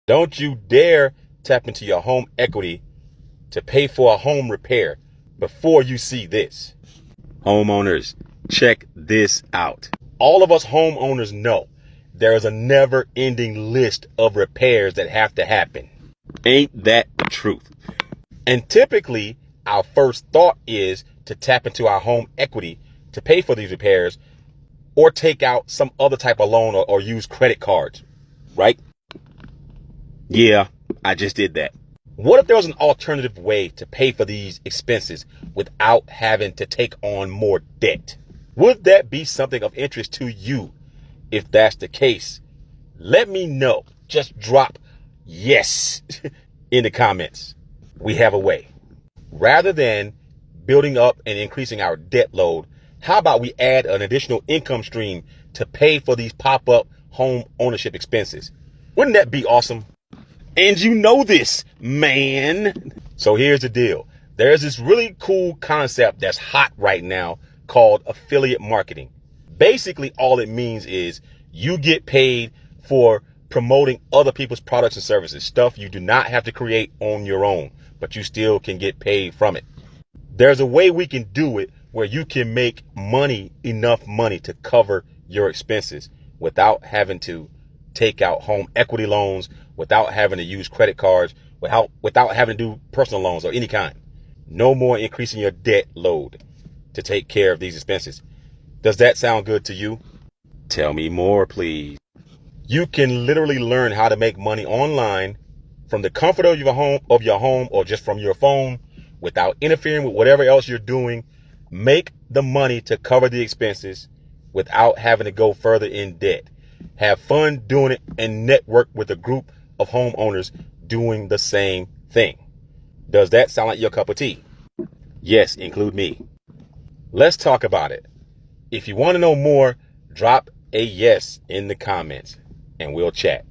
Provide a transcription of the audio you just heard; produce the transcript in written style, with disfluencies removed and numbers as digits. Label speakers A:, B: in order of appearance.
A: Don't you dare tap into your home equity to pay for a home repair before you see this. Homeowners, check this out. All of us homeowners know there is a never-ending list of repairs that have to happen. Ain't that the truth? And typically, our first thought is to tap into our home equity to pay for these repairs or take out some other type of loan or use credit cards, right? Yeah, I just did that. What if there was an alternative way to pay for these expenses without having to take on more debt? Would that be something of interest to you? If that's the case, let me know. Just drop yes in the comments. We have a way. Rather than building up and increasing our debt load, how about we add an additional income stream to pay for these pop-up home ownership expenses? Wouldn't that be awesome? And you know this, man. So here's the deal. There's this really cool concept that's hot right now called affiliate marketing. Basically, all it means is you get paid for promoting other people's products and services, stuff you do not have to create on your own, but you still can get paid from it. There's a way we can do it where you can make enough money to cover your expenses without having to take out home equity loans, without having to use credit cards, without having to do personal loans or any kind. No more increasing your debt load to take care of these expenses. Does that sound good to you? Tell me more, please. You can literally learn how to make money online from the comfort of your home or just from your phone without interfering with whatever else you're doing. Make the money to cover the expenses without having to go further in debt. Have fun doing it and network with a group of homeowners doing the same thing. Does that sound like your cup of tea? Yes, include me. Let's talk about it. If you want to know more, drop a yes in the comments and we'll chat.